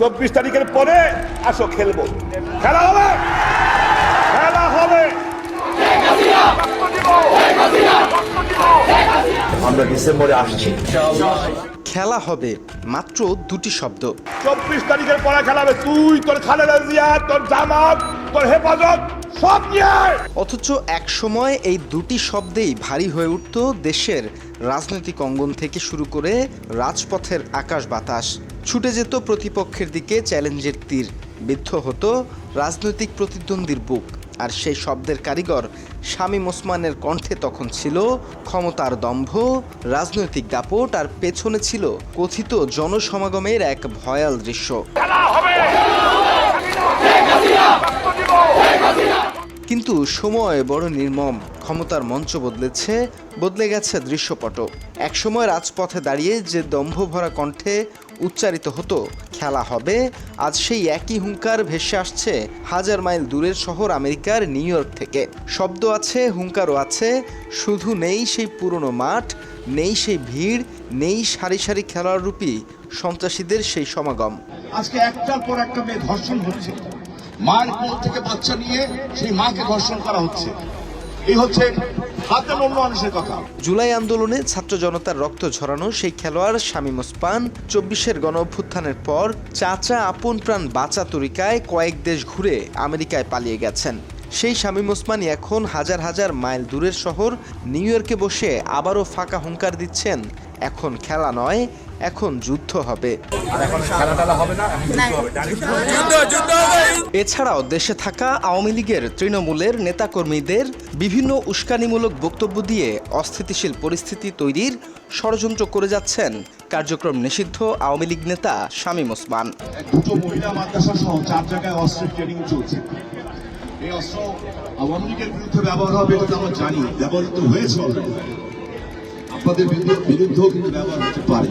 24 তারিখের পরে আসো খেলবো, খেলা হবে, খেলা হবে। আমরা ডিসেম্বরে আসছি। খেলা হবে, মাত্র দুটি শব্দ। 24 তারিখের পরে খেলা হবে। তুই, তোর খালেদা জিয়া, তোর জামাত, তোর হেফাজত সব নিয়ে। অথচ এক সময় এই দুটি শব্দেই ভারী হয়ে উঠত দেশের রাজনৈতিক অঙ্গন থেকে শুরু করে রাজপথের আকাশ বাতাস। ছুটে যেত প্রতিপক্ষের দিকে চ্যালেঞ্জের তীর, বিদ্ধ হতো রাজনৈতিক প্রতিদ্বন্দ্বীর বুক। আর সেই শব্দের কারিগর শামীম ওসমানের কণ্ঠে তখন ছিল ক্ষমতার দম্ভ, রাজনৈতিক দাপট, আর পেছনে ছিল কথিত জনসমাগমের এক ভয়াল দৃশ্য। কিন্তু সময় বড় নির্মম। ক্ষমতার মঞ্চ বদলেছে, বদলে গেছে দৃশ্যপট। একসময় রাজপথে দাঁড়িয়ে যে দম্ভ ভরা কণ্ঠে উচ্চারিত হতো খেলা হবে, আজ সেই একই হুঙ্কার ভেসে আসছে হাজার মাইল দূরের শহর আমেরিকার নিউ ইয়র্ক থেকে। শব্দ আছে, হুঙ্কারও আছে, শুধু নেই সেই পুরনো মাঠ, নেই সেই ভিড়, নেই সারি সারি খেলোয়াড় রূপী সন্ত্রাসীদের সেই সমাগম। আজকে একটার পর একটা মেয়ে ধর্ষণ হচ্ছে, মায়ের কোল থেকে বাচ্চা নিয়ে সেই মাকে ধর্ষণ করা হচ্ছে। এই হচ্ছে হাতের অন্য মানুষের কথা। জুলাই আন্দোলনে ছাত্র জনতার রক্ত ঝরানো সেই খেলোয়াড় শামীম ওসমান 24-এর গণ অভ্যুত্থানের পর চাচা আপন প্রাণ বাঁচা তরিকায় কয়েক দেশ ঘুরে আমেরিকায় পালিয়ে গেছেন। সেই শামীম ওসমানই এখন হাজার হাজার মাইল দূরের শহর নিউ ইয়র্কে বসে আবারও ফাঁকা হুঙ্কার দিচ্ছেন, এখন খেলা নয়, এখন যুদ্ধ হবে। এছাড়াও দেশে থাকা আওয়ামী লীগের তৃণমূলের নেতাকর্মীদের বিভিন্ন উস্কানিমূলক বক্তব্য দিয়ে অস্থিতিশীল পরিস্থিতি তৈরির ষড়যন্ত্র করে যাচ্ছেন কার্যক্রম নিষিদ্ধ আওয়ামী লীগ নেতা শামীম ওসমান। দুটো মহিলা মাদ্রাসা সহ 4 জায়গায় অস্ত্রের ট্রেনিং চলছে। এই অস্ত্র আওয়ামী লীগের বিরুদ্ধে ব্যবহার হবে এটা আমরা জানি, ব্যবহৃত হয়েছে অলরেডি। আপনাদের বিরুদ্ধেও কিন্তু ব্যবহার হতে পারে।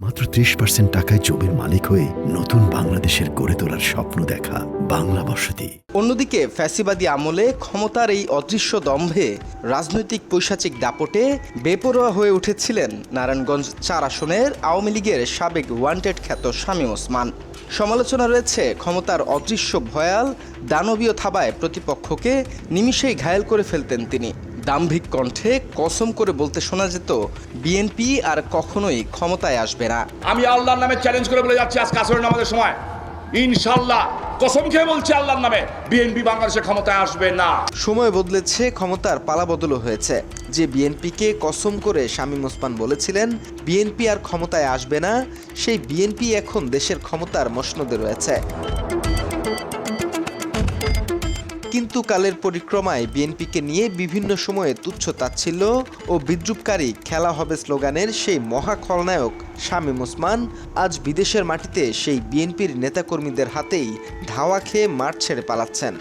মাত্র 30% টাকায় জমির মালিক হয়ে নতুন বাংলাদেশের গড়ে তোলার স্বপ্ন দেখা বাংলা বসতি। অন্যদিকে ফ্যাসিবাদী আমলে ক্ষমতার এই অদৃশ্য দম্ভে রাজনৈতিক পৈশাচিক দাপটে বেপরোয়া হয়ে উঠেছিলেন নারায়ণগঞ্জ 4 আসনের আওয়ামী লীগের সাবেক ওয়ান্টেড খ্যাত শামীম ওসমান। সমালোচনা রয়েছে ক্ষমতার অদৃশ্য ভয়াল দানবীয় থাবায় প্রতিপক্ষকে নিমিষেই ঘায়েল করে ফেলতেন তিনি। দাম্ভিক কণ্ঠে কসম করে বলতে শোনা যেত বিএনপি আর কখনোই ক্ষমতায় আসবে না। আমি আল্লাহর নামে চ্যালেঞ্জ করে বলে যাচ্ছি, আজকে আসরের নামাজের সময় ইনশাআল্লাহ কসম খেয়ে বলছি আল্লাহর নামে, বিএনপি বাংলাদেশে ক্ষমতায় আসবে না। সময় বদলেছে, ক্ষমতার পালাবদলও হয়েছে। যে বিএনপিকে কসম করে শামীম ওসমান বলেছিলেন বিএনপি আর ক্ষমতায় আসবে না, সেই বিএনপি এখন দেশের ক্ষমতার মসনদে রয়েছে। কিন্তু কালের পরিক্রমায় বিএনপিকে নিয়ে বিভিন্ন সময়ে তুচ্ছ তাচ্ছিল্য ও বিদ্রুপকারী খেলা হবে স্লোগানের সেই মহা খলনায়ক শামীম ওসমান আজ বিদেশের মাটিতে সেই বিএনপির নেতাকর্মীদের হাতেই ধাওয়া খেয়ে মাঠ ছেড়ে পালাচ্ছেন।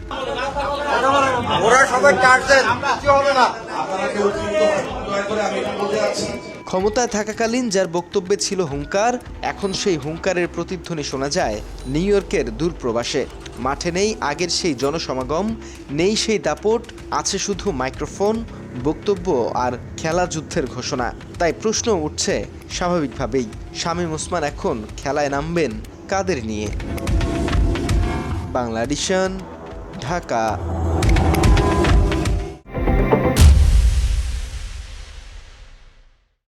ক্ষমতায় থাকাকালীন যার বক্তব্যে ছিল হুঙ্কার, এখন সেই হুঙ্কারের প্রতিধ্বনি শোনা যায় নিউ ইয়র্কের দূরপ্রবাসে। মাঠে নেই আগের সেই জনসমাগম, নেই সেই দাপট, আছে শুধু মাইক্রোফোন, বক্তব্য আর খেলা যুদ্ধের ঘোষণা। তাই প্রশ্ন উঠছে স্বাভাবিকভাবেই, শামীম ওসমান এখন খেলায় নামবেন কাদের নিয়ে? বাংলা এডিশন, ঢাকা।